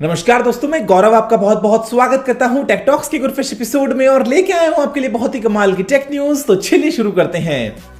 नमस्कार दोस्तों, मैं गौरव आपका बहुत बहुत स्वागत करता हूं टेक टॉक्स के गुरफिश एपिसोड में और लेके आया हूं आपके लिए बहुत ही कमाल की टेक न्यूज। तो चलिए शुरू करते हैं।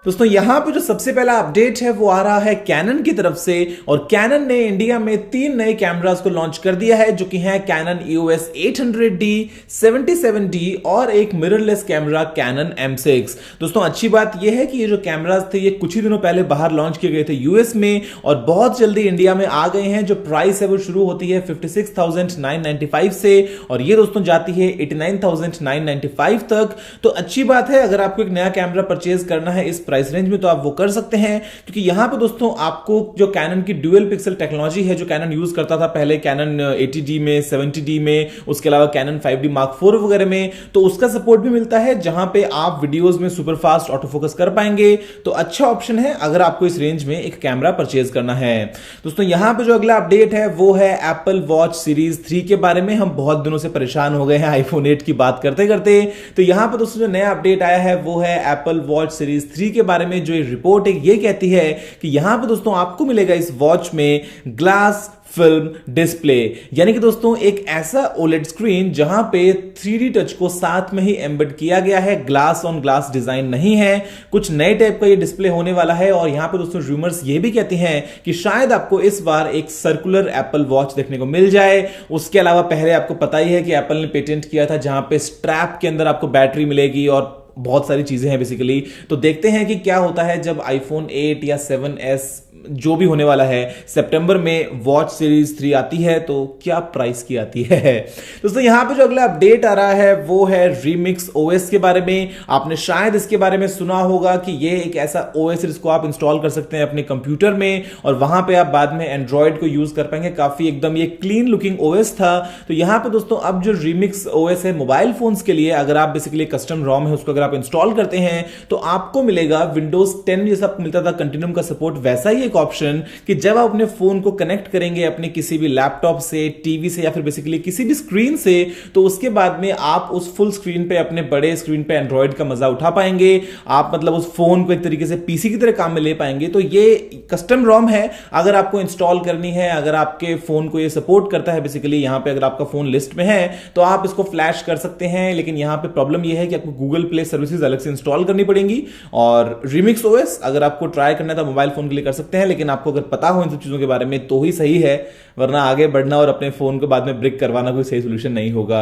दोस्तों यहां पे जो सबसे पहला अपडेट है वो आ रहा है कैनन की तरफ से और कैनन ने इंडिया में 3 नए कैमरास को लॉन्च कर दिया है जो कि है कैनन EOS 800D, 77D और एक मिररलेस कैमरा कैनन M6। दोस्तों अच्छी बात यह है कि ये जो कैमरास थे ये कुछ ही दिनों पहले बाहर लॉन्च किए गए थे यूएस में और बहुत जल्दी इंडिया में आ गए हैं। जो प्राइस है वो शुरू होती है 56,995 से और ये दोस्तों जाती है 89,995 तक। तो अच्छी बात है, अगर आपको एक नया कैमरा परचेज करना है इस प्राइस रेंज में तो आप वो कर सकते हैं, क्योंकि यहां पे दोस्तों आपको जो कैनन की ड्यूअल पिक्सल टेक्नोलॉजी है जो कैनन यूज करता था पहले कैनन 80D में, 70D में, उसके अलावा कैनन 5D Mark IV वगैरह में, तो उसका सपोर्ट भी मिलता है जहां पे आप वीडियोस में सुपर फास्ट ऑटो फोकस कर पाएंगे। तो अच्छा ऑप्शन है अगर आपको इस रेंज में एक कैमरा परचेज करना है। दोस्तों यहां पे जो अगला अपडेट है वो है एप्पल वॉच सीरीज 3 के बारे में। हम बहुत दिनों से परेशान हो गए हैं आईफोन 8 की बात करते करते। तो यहां पर दोस्तों जो नया अपडेट आया है वो है एप्पल वॉच सीरीज 3 के बारे में। जो रिपोर्ट है ये कहती है कि यहां पर दोस्तों आपको मिलेगा इस वॉच में ग्लास फिल्म डिस्प्ले, यानी कि दोस्तों एक ऐसा ओलेड स्क्रीन जहां पे 3D टच को साथ में ही एम्बेड किया गया है। ग्लास ऑन ग्लास डिजाइन नहीं है, कुछ नए टाइप का ये डिस्प्ले होने वाला है। और यहां पे दोस्तों रूमर्स ये भी कहती हैं कि शायद आपको इस बार एक सर्कुलर एप्पल वॉच देखने को मिल जाए। उसके अलावा पहले आपको पता ही है कि एप्पल ने पेटेंट किया था जहां पे स्ट्रैप के अंदर आपको बैटरी मिलेगी और बहुत सारी चीजें हैं बेसिकली। तो देखते हैं कि क्या होता है जब आईफोन 8 या 7S जो भी होने वाला है सितंबर में वॉच सीरीज 3 आती है तो क्या प्राइस की आती है। दोस्तों यहां पे जो अगला अपडेट आ रहा है वो है रीमिक्स OS के बारे में। आपने शायद इसके बारे में सुना होगा कि ये एक ऐसा OS है जिसको आप इंस्टॉल कर सकते हैं अपने कंप्यूटर में और वहां पे आप बाद में एंड्रॉइड को यूज कर पाएंगे। काफी एकदम ये क्लीन लुकिंग OS था। तो यहां पे दोस्तों अब जो रीमिक्स OS है मोबाइल फोन्स के लिए, अगर आप बेसिकली कस्टम ROM है उसको अगर आप इंस्टॉल करते हैं तो आपको मिलेगा विंडोज 10 जैसा मिलता था कंटिन्यूम का सपोर्ट, वैसा ही ऑप्शन कि जब आप अपने फोन को कनेक्ट करेंगे अपने किसी भी लैपटॉप से, टीवी से या फिर बेसिकली किसी भी स्क्रीन से, तो उसके बाद में आप उस फुल स्क्रीन पे, अपने बड़े स्क्रीन पे एंड्रॉइड का मजा उठा पाएंगे। आप मतलब उस फोन को एक तरीके से पीसी की तरह काम में ले पाएंगे। तो ये कस्टम ROM है, अगर आपको इंस्टॉल करनी है, अगर आपके फोन को ये सपोर्ट करता है बेसिकली, यहां पे अगर आपका फोन लिस्ट में है तो आप इसको फ्लैश कर सकते हैं। लेकिन यहां पे प्रॉब्लम यह है कि आपको गूगल प्ले सर्विसेज अलग से इंस्टॉल करनी पड़ेंगी। और रीमिक्स OS अगर आपको ट्राई करना है तो मोबाइल फोन के लिए कर सकते हैं, लेकिन आपको अगर पता हो इन सब चीजों के बारे में तो ही सही है, वरना आगे बढ़ना और अपने फोन को बाद में ब्रेक करवाना कोई सही सोल्यूशन नहीं होगा।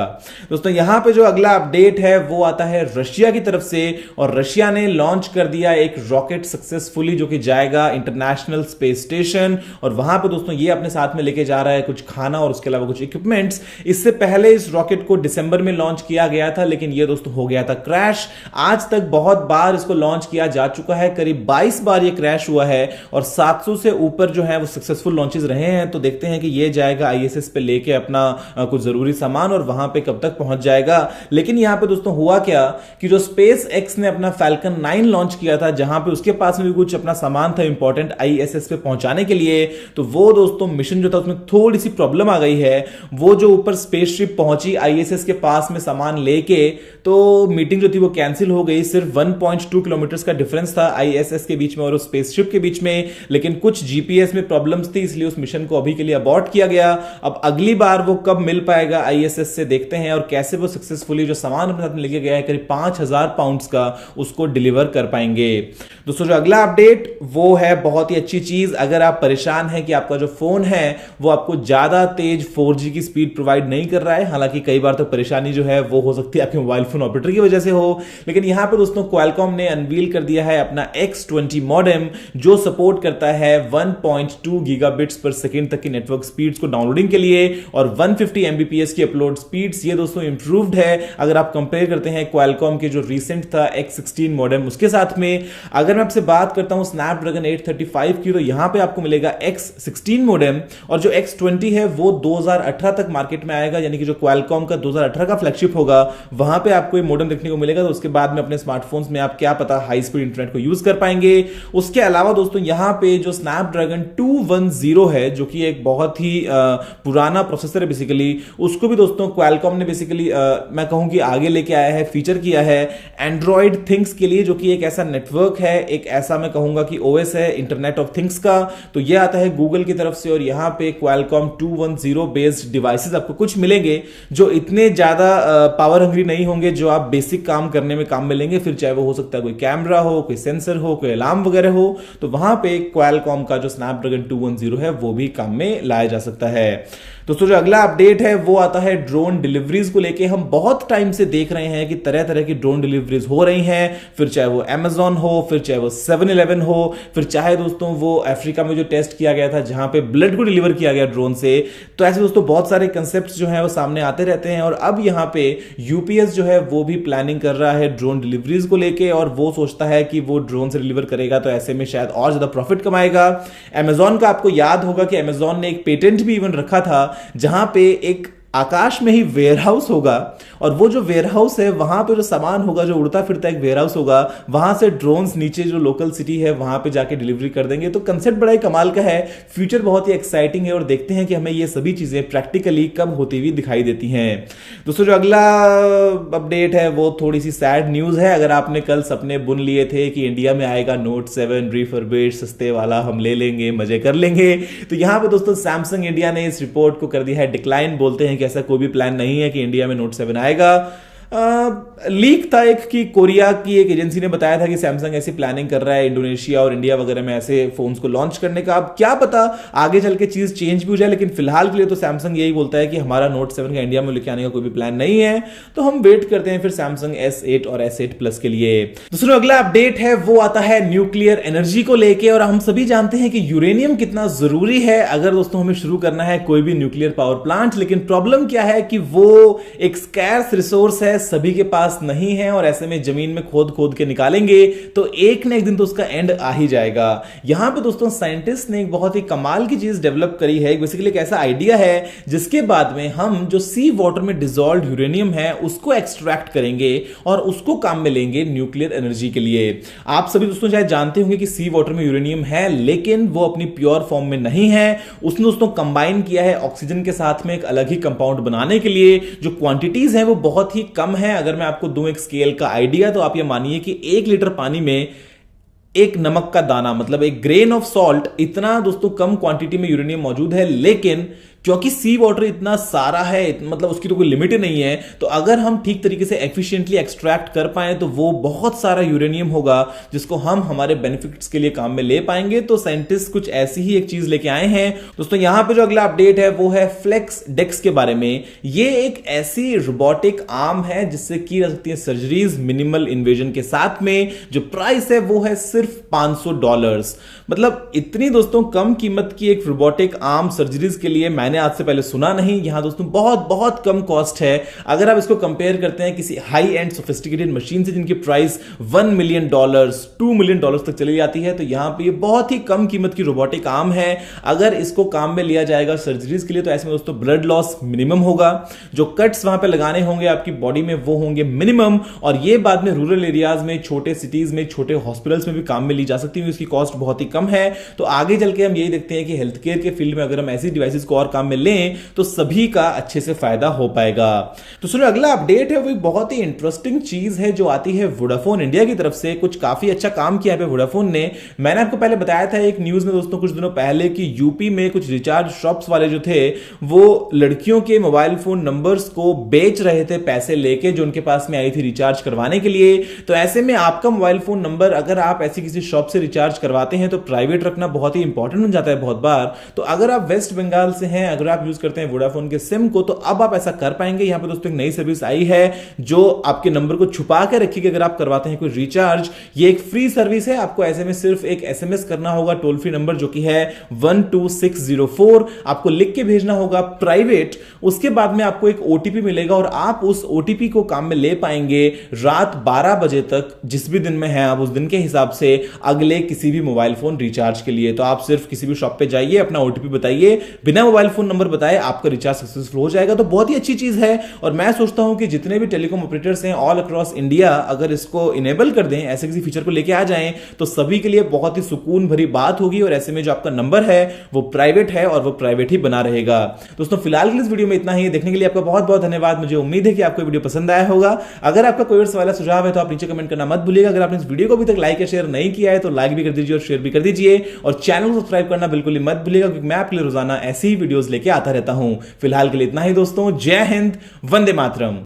दोस्तों यहां पे जो अगला अपडेट है वो आता है रशिया की तरफ से और रशिया ने लॉन्च कर दिया एक रॉकेट सक्सेसफुली जो कि जाएगा इंटरनेशनल स्पेस स्टेशन और वहां पे दोस्तों ये अपने साथ में लेके जा रहा है कुछ खाना और उसके अलावा कुछ इक्विपमेंट्स। इससे पहले इस रॉकेट को दिसंबर में लॉन्च किया गया था लेकिन ये दोस्तों हो गया था क्रैश। आज तक बहुत बार इसको लॉन्च किया जा चुका है, करीब 22 बार ये क्रैश हुआ है और 700 से ऊपर जो है वो सक्सेसफुल लॉन्चेस रहे हैं। तो देखते हैं कि ये जाएगा ISS पे लेके अपना कुछ जरूरी सामान और वहां पे कब तक पहुंच जाएगा। लेकिन यहां पे दोस्तों हुआ क्या कि जो SpaceX ने अपना Falcon 9 लॉन्च किया था जहां पे उसके पास में भी कुछ अपना सामान था इंपॉर्टेंट ISS पे पहुंचाने के लिए, तो वो दोस्तों मिशन जो था उसमें थोड़ी सी प्रॉब्लम आ गई है। वो जो ऊपर स्पेसशिप पहुंची ISS के पास में सामान लेके, तो मीटिंग जो थी वो कैंसिल हो गई। सिर्फ 1.2 किलोमीटर का डिफरेंस था ISS के बीच में और स्पेसशिप के बीच में, लेकिन कुछ GPS में प्रॉब्लम्स थी इसलिए उस मिशन को अभी के लिए अबॉर्ट किया गया। अब अगली बार वो कब मिल पाएगा ISS से देखते हैं और कैसे वो सक्सेसफुली जो सामान अपने साथ में लेके गया है करीब 5000 पाउंड्स का उसको डिलीवर कर पाएंगे। दोस्तों जो अगला अपडेट वो है बहुत ही अच्छी चीज। अगर आप परेशान हैं कि आपका जो फोन है वो आपको ज्यादा तेज 4G की स्पीड प्रोवाइड नहीं कर रहा है, हालांकि कई बार तो परेशानी जो है वो हो सकती है आपके मोबाइल फोन ऑपरेटर की वजह से हो, लेकिन यहां पर दोस्तों क्वालकॉम ने अनवील कर दिया है अपना X20 मॉडेम जो सपोर्ट करता है 1.2 गीगाबिट्स पर सेकंड तक की नेटवर्क स्पीड्स को डाउनलोडिंग के लिए और 150 Mbps की अपलोड स्पीड्स। ये दोस्तों इंप्रूव्ड है अगर आप कंपेयर करते हैं क्वालकॉम के जो रिसेंट था X16 मॉडेम उसके साथ में। अगर मैं आपसे बात करता हूं स्नैपड्रैगन 835 की, तो यहां पे आपको मिलेगा X16 मॉडेम और जो X20 है वो 2018 तक मार्केट में आएगा, यानी कि जो क्वालकॉम का 2018 का फ्लैगशिप होगा वहां पे आपको ये मॉडेम देखने को मिलेगा। तो उसके बाद में अपने स्मार्टफोन्स में आप क्या पता हाई स्पीड इंटरनेट को यूज कर पाएंगे। उसके अलावा दोस्तों यहां पे जो स्नैपड्रैगन 210 है, जो कि एक बहुत ही पुराना प्रोसेसर है बेसिकली, उसको भी दोस्तों क्वालकॉम ने बेसिकली मैं कहूं कि आगे लेके आया है, फीचर किया है एंड्रॉइड थिंग्स के लिए, जो कि एक ऐसा नेटवर्क है, एक ऐसा मैं कहूंगा कि ओएस है इंटरनेट ऑफ थिंग्स का। तो ये आता है गूगल की तरफ से और यहां पे क्वालकॉम 210 बेस्ड डिवाइसेस आपको कुछ मिलेंगे जो इतने ज्यादा पावर हंग्री नहीं होंगे, जो आप बेसिक काम करने में काम मिलेंगे। फिर चाहे वो हो सकता है कोई कैमरा हो, कोई सेंसर हो, कोई अलार्म वगैरह हो, तो वहां पे क्वालकॉम का जो स्नैपड्रैगन 210 है वो भी काम में लाया जा सकता है। दोस्तों जो अगला अपडेट है वो आता है ड्रोन डिलीवरीज को लेके। हम बहुत टाइम से देख रहे हैं कि तरह तरह की ड्रोन डिलीवरीज हो रही हैं, फिर चाहे वो Amazon हो, फिर चाहे वो 7-Eleven हो, फिर चाहे दोस्तों वो अफ्रीका में जो टेस्ट किया गया था जहां पे ब्लड को डिलीवर किया गया ड्रोन से। तो ऐसे दोस्तों बहुत सारे कंसेप्ट जो है वो सामने आते रहते हैं और अब यहां पे यूपीएस जो है वो भी प्लानिंग कर रहा है ड्रोन डिलीवरीज को लेके और वो सोचता है कि वो ड्रोन से डिलीवर करेगा तो ऐसे में शायद और ज्यादा प्रॉफिट कमाएगा। Amazon का आपको याद होगा कि Amazon ने एक पेटेंट भी इवन रखा था जहां पे एक आकाश में ही वेयरहाउस होगा और वो जो वेयरहाउस है वहां पे जो सामान होगा, जो उड़ता फिरता एक वेयरहाउस होगा, वहां से ड्रोन्स नीचे जो लोकल सिटी है वहां पे जाके डिलीवरी कर देंगे। तो कंसेप्ट बड़ा ही कमाल का है, फ्यूचर बहुत ही एक्साइटिंग है और देखते हैं कि हमें ये सभी चीजें प्रैक्टिकली कब होती हुई दिखाई देती हैं। दोस्तों जो अगला अपडेट है वो थोड़ी सी सैड न्यूज है। अगर आपने कल सपने बुन लिए थे कि इंडिया में आएगा नोट 7 रिफर्बिश्ड सस्ते वाला, हम ले लेंगे, मजे कर लेंगे, तो यहां पे दोस्तों सैमसंग इंडिया ने इस रिपोर्ट को कर दिया है डिक्लाइन। बोलते हैं कि ऐसा कोई भी प्लान नहीं है कि इंडिया में नोट 7 आएगा। लीक था एक कि कोरिया की एक एजेंसी ने बताया था कि सैमसंग ऐसी प्लानिंग कर रहा है इंडोनेशिया और इंडिया वगैरह में ऐसे फोन्स को लॉन्च करने का। अब क्या पता आगे चल के चीज चेंज भी हो जाए, लेकिन फिलहाल के लिए तो सैमसंग यही बोलता है कि हमारा नोट 7 का इंडिया में लेके आने का कोई भी प्लान नहीं है। तो हम वेट करते हैं फिर सैमसंग S8 और S8 प्लस के लिए। दूसरा अगला अपडेट है वो आता है न्यूक्लियर एनर्जी को लेके और हम सभी जानते हैं कि यूरेनियम कितना जरूरी है अगर दोस्तों हमें शुरू करना है कोई भी न्यूक्लियर पावर प्लांट। लेकिन प्रॉब्लम क्या है कि वो एक स्कैर्स रिसोर्स है, सभी के पास नहीं है और ऐसे में जमीन में खोद खोद के निकालेंगे तो एक ना एक दिन तो उसका एंड आ ही जाएगा। यहां पे दोस्तों साइंटिस्ट ने एक बहुत ही कमाल की चीज डेवलप करी है। बेसिकली एक ऐसा आइडिया है जिसके बाद में हम जो सी वाटर में डिसॉल्व्ड यूरेनियम है उसको एक्सट्रैक्ट करेंगे और उसको काम में लेंगे न्यूक्लियर एनर्जी के लिए। आप सभी दोस्तों शायद जानते होंगे कि सी वाटर में यूरेनियम है लेकिन वो अपनी प्योर फॉर्म में नहीं है। उसने दोस्तों कंबाइन किया है ऑक्सीजन के साथ में एक अलग ही कंपाउंड बनाने के लिए। जो क्वांटिटीज है वो बहुत ही कम है। अगर मैं आपको दूं एक स्केल का आइडिया तो आप ये मानिए कि 1 लीटर पानी में एक नमक का दाना, मतलब एक ग्रेन ऑफ सॉल्ट, इतना दोस्तों कम क्वांटिटी में यूरेनियम मौजूद है। लेकिन क्योंकि सी वाटर इतना सारा है, मतलब उसकी तो कोई लिमिट ही नहीं है, तो अगर हम ठीक तरीके से एफिशिएंटली एक्सट्रैक्ट कर पाए तो वो बहुत सारा यूरेनियम होगा जिसको हम हमारे बेनिफिट्स के लिए काम में ले पाएंगे। तो साइंटिस्ट कुछ ऐसी ही एक चीज लेके आए हैं। दोस्तों यहां पे जो अगला अपडेट है वो है फ्लेक्स डेक्स के बारे में। ये एक ऐसी रोबोटिक आर्म है जिससे की जा सकती है सर्जरीज मिनिमल इन्वेजन के साथ में। जो प्राइस है वो है सिर्फ $500। मतलब इतनी दोस्तों कम कीमत की एक रोबोटिक आर्म सर्जरीज के लिए मैंने आज से पहले सुना नहीं। यहां दोस्तों बहुत बहुत कम कॉस्ट है। अगर आप इसको कंपेयर करते हैं किसी हाई एंड सोफिस्टिकेटेड मशीन से जिनकी प्राइस $1 मिलियन $2 मिलियन तक चली जाती है, तो यहां पे ये बहुत ही कम कीमत की रोबोटिक आर्म है। अगर इसको काम में लिया जाएगा सर्जरीज के लिए तो ऐसे में दोस्तों ब्लड लॉस मिनिमम होगा, जो कट्स वहां पे लगाने होंगे आपकी बॉडी में वो होंगे मिनिमम, और ये बाद में रूरल एरियाज में, छोटे सिटीज में, छोटे हॉस्पिटल्स में भी काम में ली जा सकती है। इसकी कॉस्ट बहुत ही कम है। तो आगे चल के हम यही देखते हैं कि हेल्थ केयर के फील्ड में अगर हम ऐसी डिवाइसेस को और काम में लें तो सभी का अच्छे से फायदा हो पाएगा। तो सुनो अगला अपडेट है वो बहुत ही इंटरेस्टिंग चीज है जो आती है वोडाफोन इंडिया की तरफ से। कुछ काफी अच्छा काम किया है वोडाफोन ने। मैंने आपको पहले बताया था एक न्यूज में दोस्तों कुछ दिनों पहले कि यूपी में कुछ रिचार्ज शॉप्स वाले जो थे वो लड़कियों के मोबाइल फोन नंबर्स को बेच रहे थे पैसे लेके, जो उनके पास में आई थी रिचार्ज करवाने के लिए। तो ऐसे में आपका मोबाइल फोन नंबर अगर आप ऐसी किसी शॉप से रिचार्ज करवाते हैं तो प्राइवेट रखना बहुत ही इंपॉर्टेंट हो जाता है बहुत बार। तो अगर आप वेस्ट बंगाल से हैं, अगर आप यूज करते हैं वोडाफोन के सिम को, तो अब आप ऐसा कर पाएंगे। यहां पे दोस्तों एक नई सर्विस आई है जो आपके नंबर को छुपा के रखेगी। अगर आप करवाते हैं कोई रिचार्ज, ये एक फ्री सर्विस है। आपको ऐसे में सिर्फ एक एसएमएस करना होगा टोल फ्री नंबर जो कि है 12604, आपको लिख के भेजना होगा प्राइवेट। उसके बाद में आपको एक ओटीपी मिलेगा और आप उस ओटीपी को काम में ले पाएंगे रात 12 बजे तक, जिस भी दिन में है आप उस दिन के हिसाब से, अगले किसी भी मोबाइल फोन रिचार्ज के लिए। तो आप सिर्फ किसी भी शॉप पे जाइए, अपना ओटीपी बताइए, बिना मोबाइल फोन फोन नंबर बताए आपका रिचार्ज सक्सेसफुल हो जाएगा। तो बहुत ही अच्छी चीज है और मैं सोचता हूं कि जितने भी टेलीकॉम ऑपरेटर्स हैं ऑल अक्रॉस इंडिया अगर इसको इनेबल कर दें, ऐसे किसी फीचर को लेके आ जाएं, तो सभी के लिए बहुत ही सुकून भरी बात होगी। और ऐसे में जो आपका नंबर है वो प्राइवेट है और वो प्राइवेट ही बना रहेगा। दोस्तों फिलहाल के इस वीडियो में इतना ही। देखने के लिए आपका बहुत बहुत धन्यवाद। मुझे उम्मीद है कि आपको वीडियो पसंद आया होगा। अगर आपका कोई और सवाल या सुझाव है तो आप नीचे कमेंट करना मत भूलिएगा। अगर आपने इस वीडियो को अभी तक लाइक या शेयर नहीं किया है तो लाइक भी कर दीजिए और शेयर भी कर दीजिए और चैनल को सब्सक्राइब करना बिल्कुल ही मत भूलिएगा, क्योंकि मैं आपके लिए रोजाना ऐसी ही वीडियोस लेके आता रहता हूं। फिलहाल के लिए इतना ही दोस्तों। जय हिंद, वंदे मातरम।